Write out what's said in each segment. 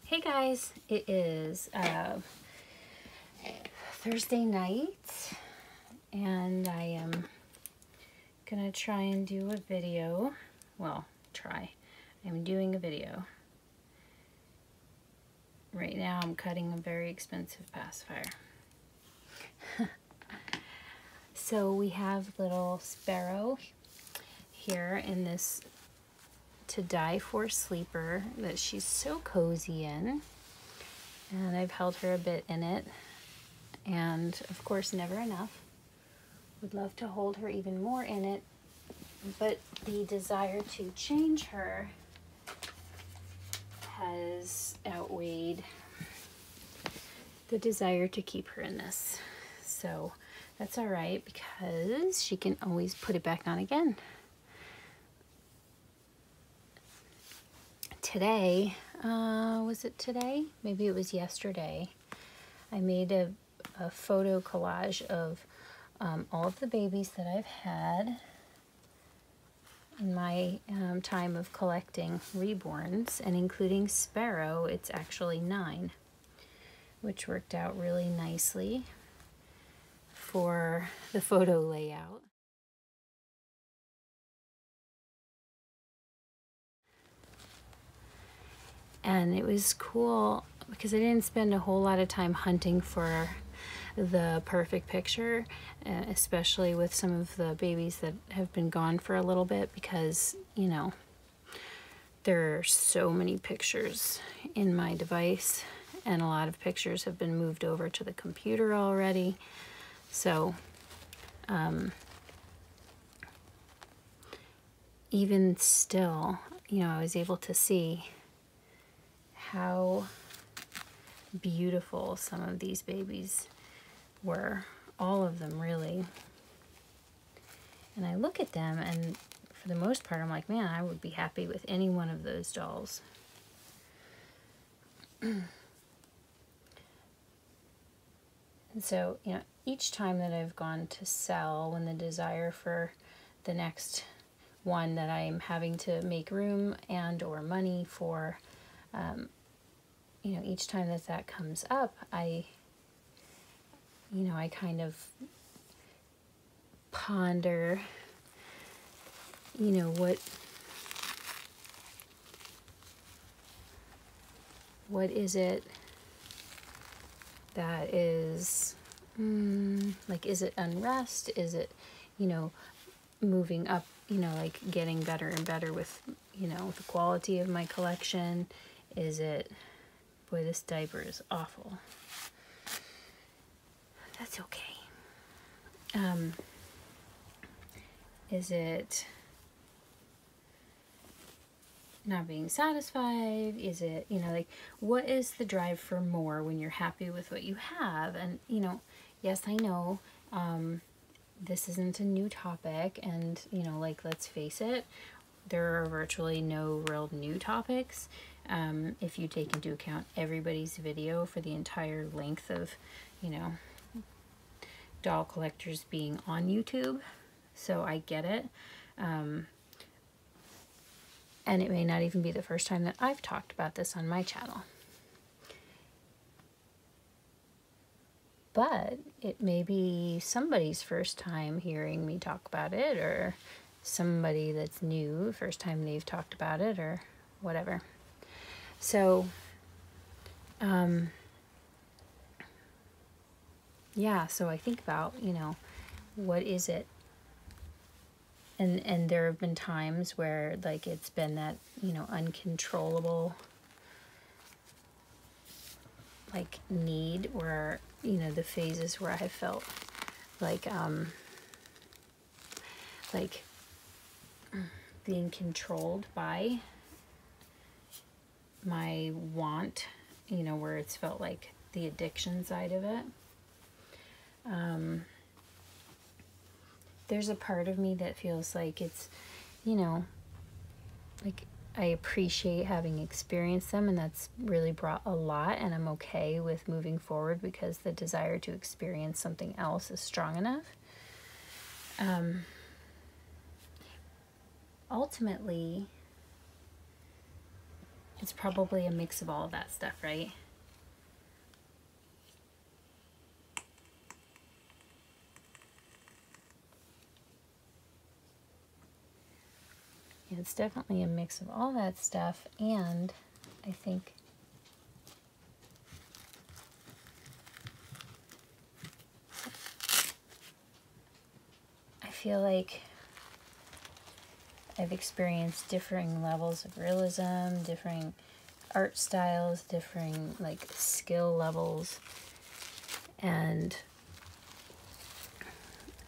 Hey guys, it is Thursday night and I am gonna try and do a video. Well, I'm doing a video. Right now I'm cutting a very expensive pacifier. So we have little Sparrow here in this to die for sleeper that she's so cozy in, and I've held her a bit in it, and of course never enough. Would love to hold her even more in it, but the desire to change her has outweighed the desire to keep her in this. So that's all right, because she can always put it back on again. Today, was it today? Maybe it was yesterday. I made a photo collage of all of the babies that I've had in my time of collecting reborns, and including Sparrow, it's actually 9, which worked out really nicely for the photo layout. And it was cool because I didn't spend a whole lot of time hunting for the perfect picture, especially with some of the babies that have been gone for a little bit, because, you know, there are so many pictures in my device and a lot of pictures have been moved over to the computer already. So even still, you know, I was able to see how beautiful some of these babies were, all of them really. And I look at them and for the most part I'm like, man, I would be happy with any one of those dolls. And so, you know, each time that I've gone to sell, when the desire for the next one that I'm having to make room and or money for, you know, each time that that comes up, I kind of ponder, you know, what is it that is, like, is it unrest? Is it, you know, moving up, you know, like getting better and better with, you know, the quality of my collection? Is it, boy, this diaper is awful. That's okay. Is it not being satisfied? Is it, you know, like, what is the drive for more when you're happy with what you have? And, you know, yes, I know this isn't a new topic, and, you know, like, let's face it, there are virtually no real new topics if you take into account everybody's video for the entire length of, you know, doll collectors being on YouTube. So I get it. And it may not even be the first time that I've talked about this on my channel. But it may be somebody's first time hearing me talk about it, or somebody that's new, first time they've talked about it, or whatever. So, yeah, so I think about, you know, what is it? And there have been times where, like, it's been that, you know, uncontrollable, like, need, where, you know, the phases where I felt like being controlled by my want, you know, where it's felt like the addiction side of it. There's a part of me that feels like it's, you know, like, I appreciate having experienced them, and that's really brought a lot, and I'm okay with moving forward because the desire to experience something else is strong enough. Ultimately, it's probably a mix of all of that stuff, right? Yeah, it's definitely a mix of all that stuff, and I think I feel like I've experienced differing levels of realism, differing art styles, differing like skill levels, and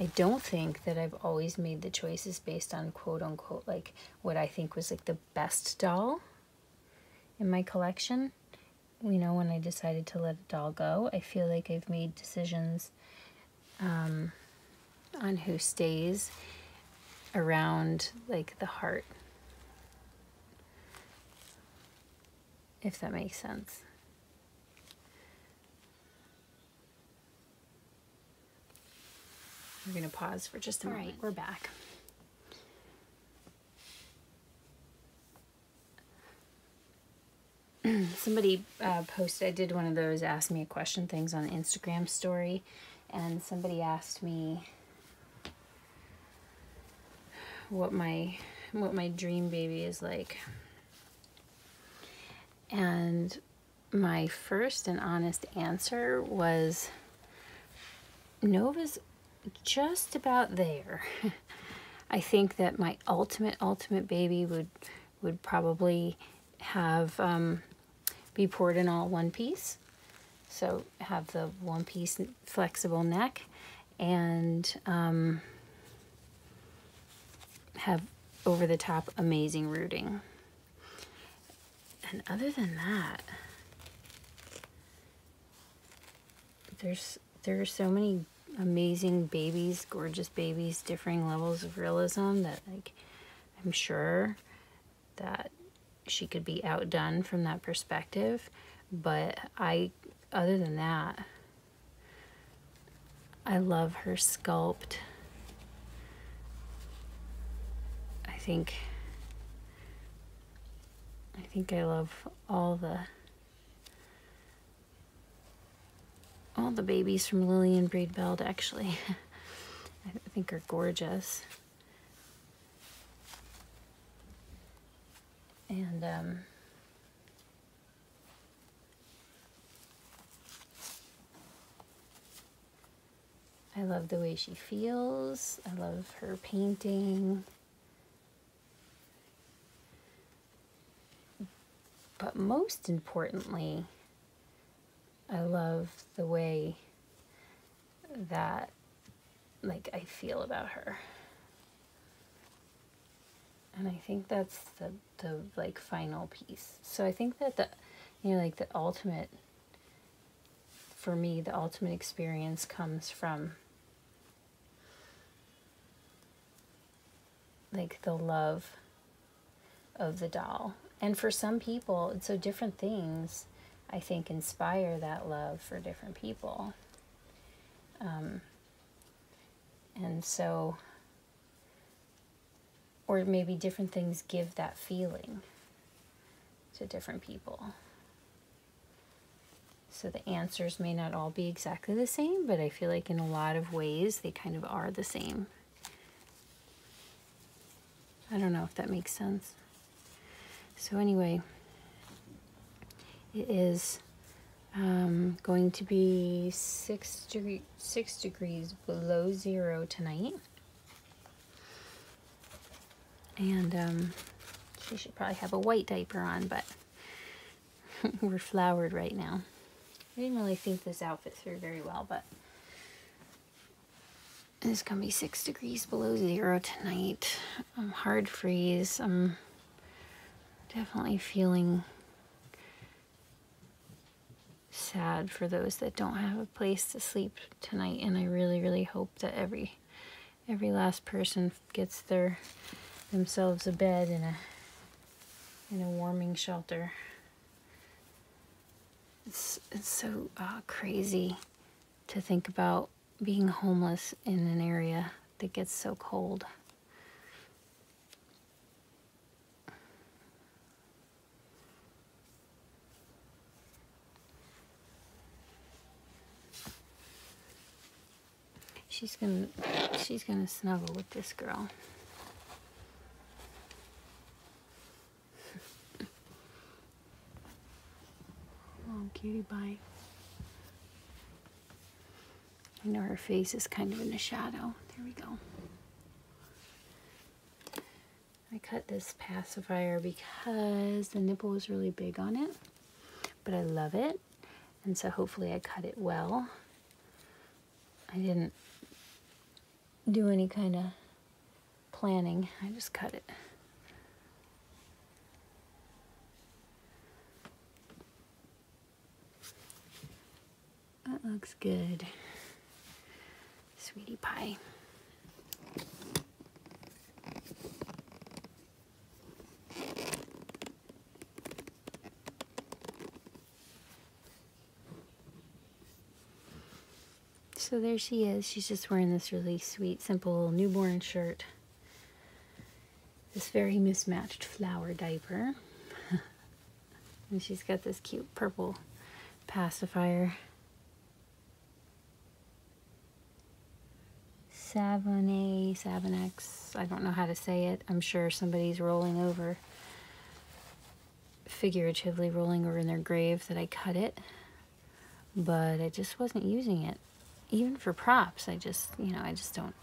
I don't think that I've always made the choices based on quote unquote like what I think was like the best doll in my collection. You know, when I decided to let a doll go, I feel like I've made decisions on who stays around like the heart, if that makes sense. We're going to pause for just a moment. All right, we're back. Somebody posted, I did one of those ask me a question things on Instagram story, and somebody asked me what my dream baby is like. And my first and honest answer was Nova's just about there. I think that my ultimate baby would probably have be poured in all one piece. So have the one piece flexible neck and have over the top amazing rooting. And other than that, there are so many amazing babies, gorgeous babies, differing levels of realism that like I'm sure that she could be outdone from that perspective. But other than that, I love her sculpt. I think I love all the babies from Lillian Breedbeld, actually. I think are gorgeous. And I love the way she feels. I love her painting. But most importantly, I love the way that like I feel about her. And I think that's the like final piece. So I think that like the ultimate, for me, the ultimate experience comes from like the love of the doll. And for some people, so different things, I think, inspire that love for different people. And so, or maybe different things give that feeling to different people. So the answers may not all be exactly the same, but I feel like in a lot of ways they kind of are the same. I don't know if that makes sense. So anyway, it is going to be 6 degrees below zero tonight. And she should probably have a white diaper on, but we're flowered right now. I didn't really think this outfit through very well, but it's gonna be 6 degrees below zero tonight. Hard freeze. I'm definitely feeling sad for those that don't have a place to sleep tonight, and I really, really hope that every last person gets themselves a bed in a warming shelter. It's so crazy to think about being homeless in an area that gets so cold. she's gonna snuggle with this girl. Oh, cutie pie. I know her face is kind of in the shadow. There we go. I cut this pacifier because the nipple was really big on it, but I love it, and so hopefully I cut it well. I didn't do any kind of planning, I just cut it. That looks good. Sweetie pie. So there she is. She's just wearing this really sweet, simple newborn shirt. This very mismatched flower diaper. And she's got this cute purple pacifier. 7A, 7X, I don't know how to say it. I'm sure somebody's rolling over, figuratively rolling over in their grave that I cut it, but I just wasn't using it. Even for props, I just, you know, I just don't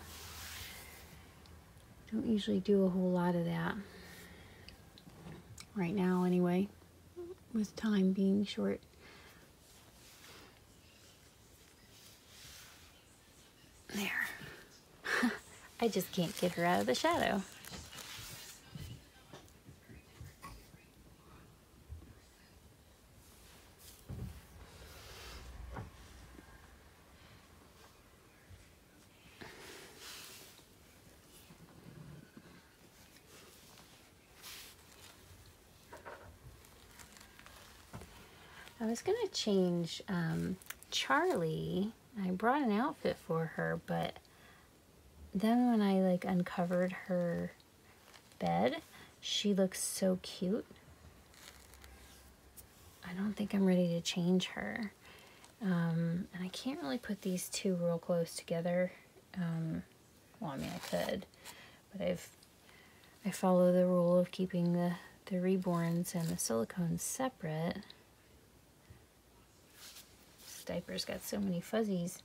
usually do a whole lot of that. Right now, anyway, with time being short. There. I just can't get her out of the shadow. I was gonna change Charli. I brought an outfit for her, but then when I like uncovered her bed, she looks so cute. I don't think I'm ready to change her. And I can't really put these two real close together. Well, I mean, I could, but I follow the rule of keeping the Reborns and the Silicone separate. This diaper's got so many fuzzies.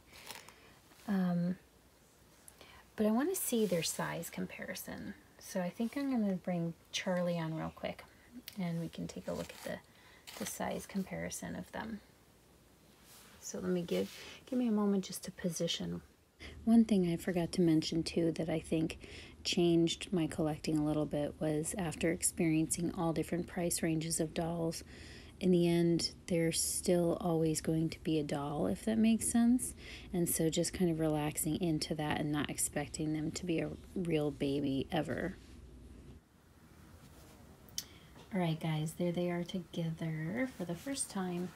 But I want to see their size comparison. So I think I'm going to bring Charli on real quick, and we can take a look at the size comparison of them. So let me give me a moment just to position. One thing I forgot to mention too that I think changed my collecting a little bit was after experiencing all different price ranges of dolls, in the end, there's still always going to be a doll, if that makes sense. And so just kind of relaxing into that and not expecting them to be a real baby ever. All right, guys, there they are together for the first time.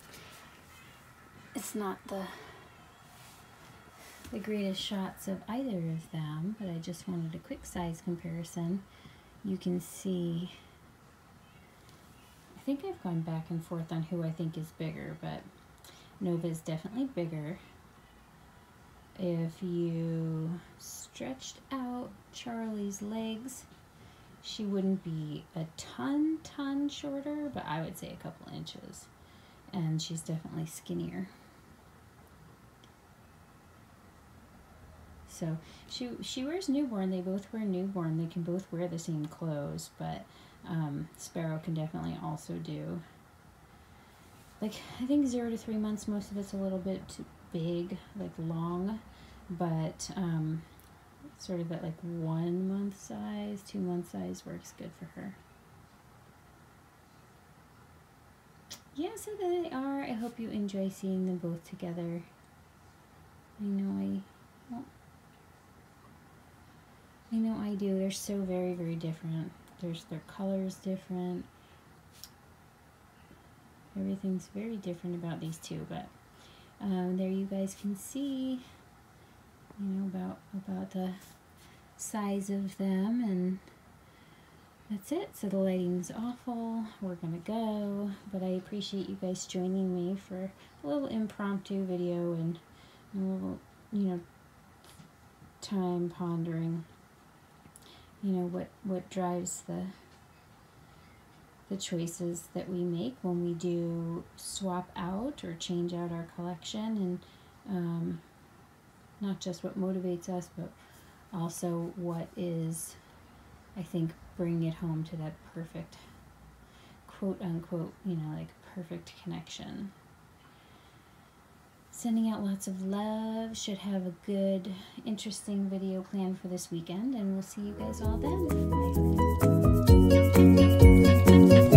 It's not the greatest shots of either of them, but I just wanted a quick size comparison. You can see, I think I've gone back and forth on who I think is bigger, but Nova's definitely bigger. If you stretched out Charli's legs, she wouldn't be a ton shorter, but I would say a couple inches. And she's definitely skinnier. So she wears newborn. They both wear newborn. They can both wear the same clothes, but Sparrow can definitely also do, like, I think 0 to 3 months. Most of it's a little bit too big, like long, but sort of at like 1 month size, 2 month size works good for her. Yeah, so there they are. I hope you enjoy seeing them both together. I know I do. They're so very different. Their color's different. Everything's very different about these two, but there you guys can see, you know, about the size of them, and that's it. So the lighting's awful. We're gonna go, but I appreciate you guys joining me for a little impromptu video and a little, you know, time pondering, you know, what drives the choices that we make when we do swap out or change out our collection, and not just what motivates us, but also what is, I think, bringing it home to that perfect, quote unquote, you know, like perfect connection. Sending out lots of love. Should have a good, interesting video planned for this weekend, and we'll see you guys all then. Bye.